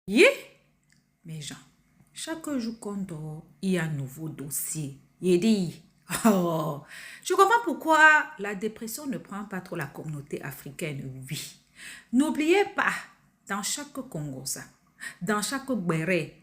Yeah, mes gens, chaque jour qu'on dort, il y a un nouveau dossier. Il dit, oh, je comprends pourquoi la dépression ne prend pas trop la communauté africaine, oui. N'oubliez pas, dans chaque Congosa, dans chaque béret,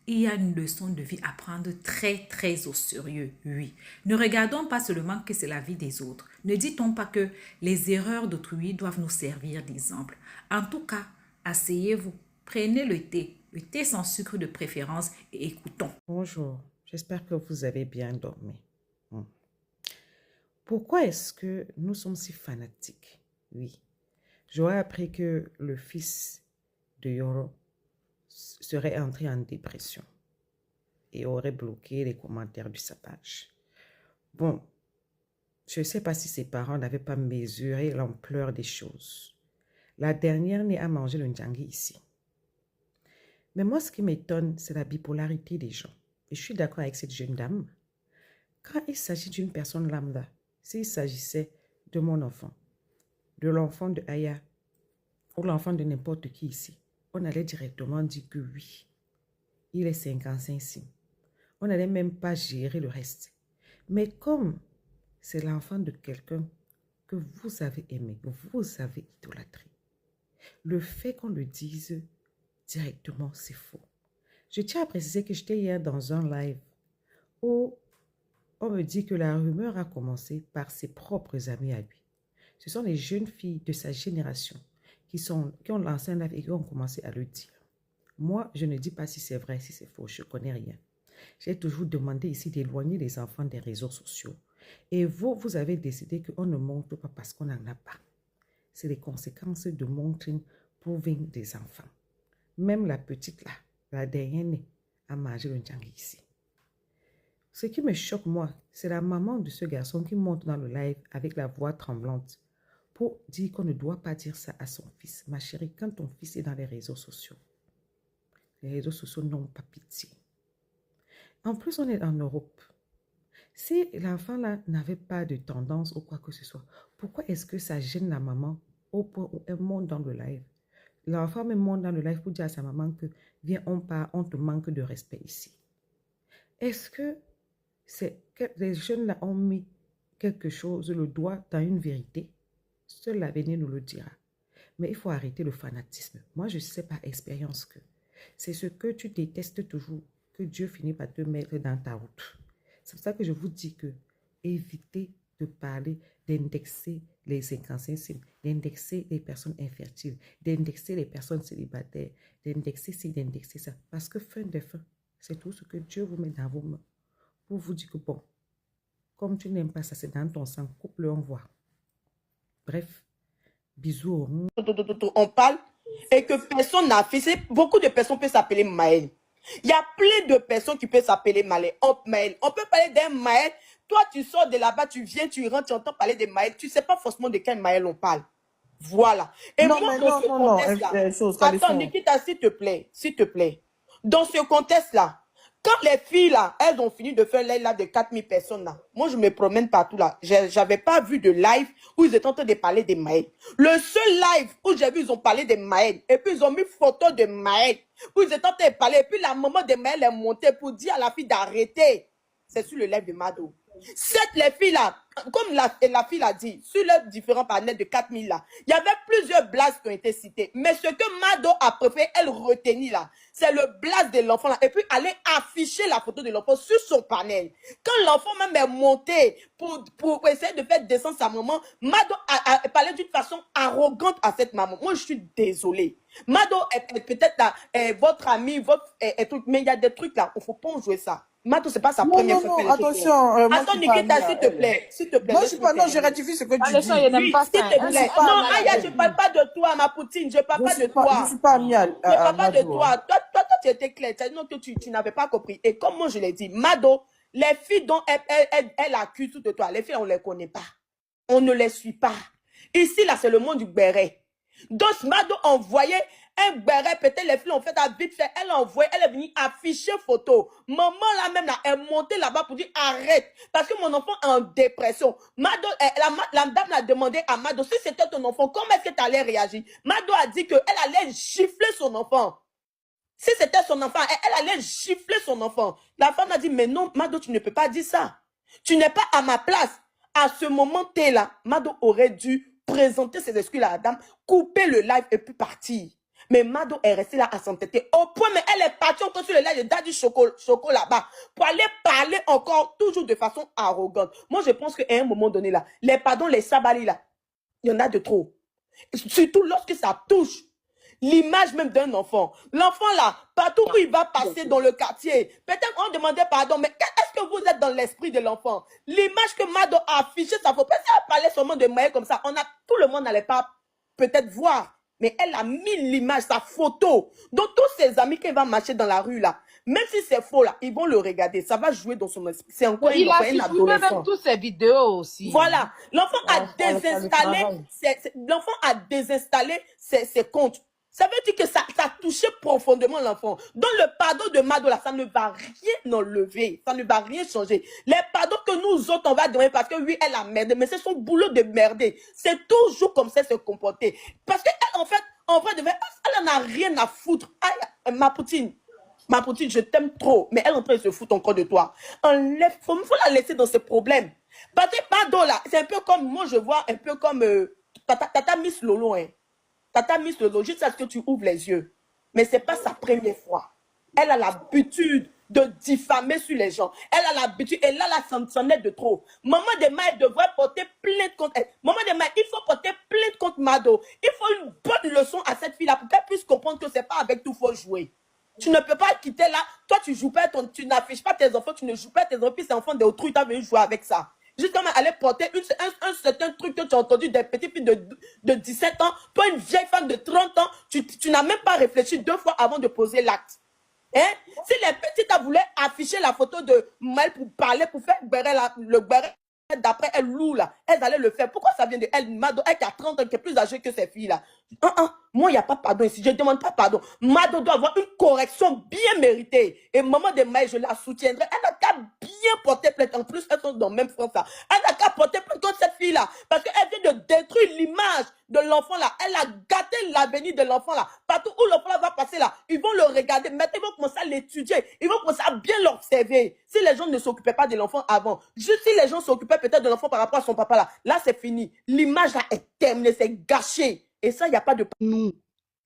il y a une leçon de vie à prendre très, très au sérieux, oui. Ne regardons pas seulement que c'est la vie des autres. Ne dit-on pas que les erreurs d'autrui doivent nous servir d'exemple. En tout cas, asseyez-vous, prenez le thé sans sucre de préférence et écoutons. Bonjour, j'espère que vous avez bien dormi. Pourquoi est-ce que nous sommes si fanatiques? Oui, j'aurais appris que le fils de Yoro serait entré en dépression et aurait bloqué les commentaires de sa page. Bon, je ne sais pas si ses parents n'avaient pas mesuré l'ampleur des choses. La dernière n'est à manger le ndjangi ici. Mais moi, ce qui m'étonne, c'est la bipolarité des gens. Et je suis d'accord avec cette jeune dame. Quand il s'agit d'une personne lambda, s'il s'agissait de mon enfant, de l'enfant de Aya, ou l'enfant de n'importe qui ici, on allait directement dire que oui, il est 55 sim. On n'allait même pas gérer le reste. Mais comme c'est l'enfant de quelqu'un que vous avez aimé, que vous avez idolâtré, le fait qu'on le dise directement, c'est faux. Je tiens à préciser que j'étais hier dans un live où on me dit que la rumeur a commencé par ses propres amis à lui. Ce sont les jeunes filles de sa génération qui ont lancé un live et qui ont commencé à le dire. Moi, je ne dis pas si c'est vrai, si c'est faux, je ne connais rien. J'ai toujours demandé ici d'éloigner les enfants des réseaux sociaux. Et vous avez décidé qu'on ne montre pas parce qu'on n'en a pas. C'est les conséquences de montrer proving des enfants. Même la petite là, la dernière a mangé le ndjangi ici. Ce qui me choque, moi, c'est la maman de ce garçon qui monte dans le live avec la voix tremblante pour dire qu'on ne doit pas dire ça à son fils. Ma chérie, quand ton fils est dans les réseaux sociaux n'ont pas pitié. En plus, on est en Europe. Si l'enfant là n'avait pas de tendance ou quoi que ce soit, pourquoi est-ce que ça gêne la maman au point où elle monte dans le live? L'enfant me monte dans le live pour dire à sa maman que viens, on te manque de respect ici. Est-ce que c'est que les jeunes là ont mis quelque chose, le doigt dans une vérité? Seul l'avenir nous le dira. Mais il faut arrêter le fanatisme. Moi, je sais par expérience que c'est ce que tu détestes toujours que Dieu finit par te mettre dans ta route. C'est pour ça que je vous dis que évitez de parler, d'indexer les 55 cibles, d'indexer les personnes infertiles, d'indexer les personnes célibataires, d'indexer ci, d'indexer ça. Parce que fin de fin, c'est tout ce que Dieu vous met dans vos mains pour vous dire que bon, comme tu n'aimes pas ça, c'est dans ton sang, coupe-le, on voit. Bref, bisous. On parle et que personne n'a fait. Beaucoup de personnes peuvent s'appeler Maël. Il y a plein de personnes qui peuvent s'appeler Maël. On peut parler d'un Maël. Toi, tu sors de là-bas, tu viens, tu rentres, tu entends parler de Maël. Tu ne sais pas forcément de quel Maël on parle. Voilà. Et non, moi, mais dans ce contexte-là, attends, Nikita, s'il te plaît. Dans ce contexte-là, quand les filles, là, elles ont fini de faire les lives de 4000 personnes, là, moi, je me promène partout, là. J'avais pas vu de live où ils étaient en train de parler de Maël. Le seul live où j'ai vu, ils ont parlé de Maël. Et puis, ils ont mis photo de Maël. Où ils étaient en train de parler. Et puis, la maman de Maël est montée pour dire à la fille d'arrêter. C'est sur le live de Mado. Cette, les filles là, comme la fille l'a dit, sur les différents panels de 4000 là, il y avait plusieurs blagues qui ont été citées. Mais ce que Mado a préféré, elle retenir là, c'est le blague de l'enfant là. Et puis aller afficher la photo de l'enfant sur son panel. Quand l'enfant même est monté pour essayer de faire descendre sa maman, Mado a parlé d'une façon arrogante à cette maman. Moi, je suis désolée. Mado est peut-être votre ami, truc, mais il y a des trucs là, il ne faut pas en jouer ça. Mado, c'est pas sa première fois. Non, attention. Attends, Nikita, s'il te plaît. Non, je suis pas, non, je ratifie ce que tu dis. Oui, s'il te plaît. Non, Aya, je ne parle pas de toi, ma poutine. Je ne parle pas de toi. Je ne suis pas amie à Je ne parle pas de toi. Toi, tu étais clair. Non, tu n'avais pas compris. Et comme moi, je l'ai dit, Mado, les filles dont elle accuse de toi, les filles, on ne les connaît pas. On ne les suit pas. Ici, là, c'est le monde du béret. Donc, Mado envoyait un béret, peut-être les filles ont fait à vite fait, elle a envoyé, elle est venue afficher photo. Maman là même là, est montée là-bas pour dire arrête, parce que mon enfant est en dépression. Mado, la dame a demandé à Mado, si c'était ton enfant, comment est-ce que tu allais réagir? Mado a dit qu'elle allait gifler son enfant. Si c'était son enfant, elle allait gifler son enfant. La femme a dit, mais non, Mado, tu ne peux pas dire ça. Tu n'es pas à ma place. À ce moment là, Mado aurait dû présenter ses excuses à la dame, couper le live et puis partir. Mais Mado est restée là à s'entêter. Au point, mais elle est partie encore sur le live de Daddy Choco là-bas pour aller parler encore, toujours de façon arrogante. Moi, je pense qu'à un moment donné là, les pardons, les sabalis là, il y en a de trop. Surtout lorsque ça touche l'image même d'un enfant. L'enfant là, partout où il va passer dans le quartier, peut-être on demandait pardon, mais est-ce que vous êtes dans l'esprit de l'enfant? L'image que Mado a affichée, ça faut pas parler seulement de Maël comme ça. Tout le monde n'allait pas peut-être voir, mais elle a mis l'image, sa photo. Donc tous ses amis qui vont marcher dans la rue là, même si c'est faux là, ils vont le regarder. Ça va jouer dans son esprit. C'est encore Il a un supprimé adolescent. même toutes ses vidéos aussi. Voilà. L'enfant a désinstallé ses comptes. Ça veut dire que ça a touché profondément l'enfant. Donc le pardon de Mado là, ça ne va rien enlever. Ça ne va rien changer. Les pardons que nous autres, on va donner parce que oui, elle a merdé, mais c'est son boulot de merder. C'est toujours comme ça se comporter. Parce qu'elle, en fait, en vrai, elle n'en a rien à foutre. Ma poutine, je t'aime trop, mais elle est en train de se foutre encore de toi. Faut la laisser dans ses problèmes. Parce que Mado là, c'est un peu comme, moi je vois un peu comme Tata Miss Lolo, hein. Tata Miss Lolo, juste à ce que tu ouvres les yeux. Mais ce n'est pas sa première fois. Elle a l'habitude de diffamer sur les gens. Elle a l'habitude, et là, ça en est de trop. Maman de Maël devrait porter plainte contre elle. Maman de Maël, il faut porter plainte contre Mado. Il faut une bonne leçon à cette fille-là pour qu'elle puisse comprendre que ce n'est pas avec tout qu'il faut jouer. Tu ne peux pas quitter là. Toi, tu joues pas, tu n'affiches pas tes enfants, tu ne joues pas tes enfants, puis ces enfants d'autrui, tu as venu jouer avec ça. Jusqu'à aller porter un certain truc que tu as entendu des petites filles de 17 ans. Toi, une vieille femme de 30 ans, tu n'as même pas réfléchi 2 fois avant de poser l'acte. Hein? Si les petites voulaient afficher la photo de Maël pour parler, pour faire le béret, d'après elle loue là, elles allaient le faire. Pourquoi ça vient de elle, Mado, elle qui a 30 ans, qui est plus âgée que ces filles-là? Moi, il n'y a pas pardon ici. Je ne demande pas pardon. Mado doit avoir une correction bien méritée. Et maman de Maël, je la soutiendrai. Elle n'a qu'à bien porter plainte. En plus, elles sont dans le même front. Elle n'a qu'à porter plainte contre cette fille-là. Parce qu'elle vient de détruire l'image de l'enfant là. Elle a gâté l'avenir de l'enfant là. Partout où l'enfant va passer là, ils vont le regarder. Maintenant, ils vont commencer à l'étudier. Ils vont commencer à bien l'observer. Si les gens ne s'occupaient pas de l'enfant avant, juste si les gens s'occupaient peut-être de l'enfant par rapport à son papa là c'est fini. L'image là est terminée, c'est gâché. Et ça, il n'y a pas de... Nous,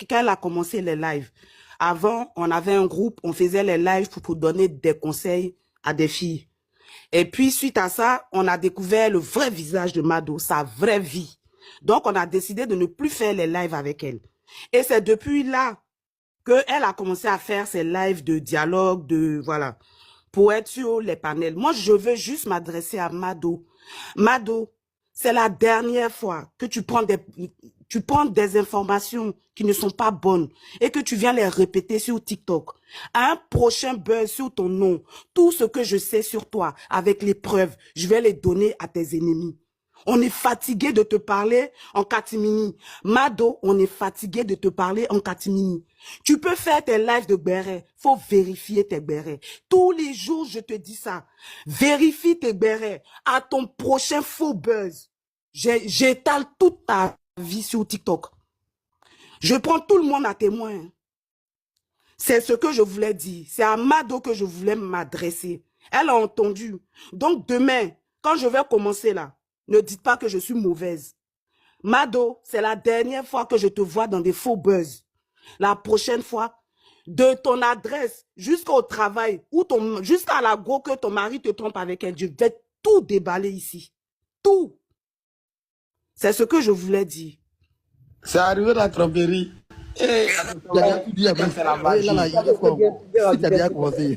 quand elle a commencé les lives, avant, on avait un groupe, on faisait les lives pour donner des conseils à des filles. Et puis, suite à ça, on a découvert le vrai visage de Mado, sa vraie vie. Donc, on a décidé de ne plus faire les lives avec elle. Et c'est depuis là qu'elle a commencé à faire ses lives de dialogue, voilà, pour être sur les panels. Moi, je veux juste m'adresser à Mado. Mado, c'est la dernière fois que tu prends des informations qui ne sont pas bonnes et que tu viens les répéter sur TikTok. À un prochain buzz sur ton nom, tout ce que je sais sur toi, avec les preuves, je vais les donner à tes ennemis. On est fatigué de te parler en catimini. Mado, on est fatigué de te parler en catimini. Tu peux faire tes lives de béret. Faut vérifier tes bérets. Tous les jours, je te dis ça. Vérifie tes bérets. À ton prochain faux buzz. J'étale toute ta vie sur TikTok. Je prends tout le monde à témoin. C'est ce que je voulais dire. C'est à Mado que je voulais m'adresser. Elle a entendu. Donc demain, quand je vais commencer là, ne dites pas que je suis mauvaise. Mado, c'est la dernière fois que je te vois dans des faux buzz. La prochaine fois, de ton adresse jusqu'au travail, ou jusqu'à la go que ton mari te trompe avec elle, je vais tout déballer ici. Tout. C'est ce que je voulais dire. C'est arrivé la tromperie. Et... Il a tout dit après. C'est la magie. Là, il y a quoi? Si tu as déjà commencé.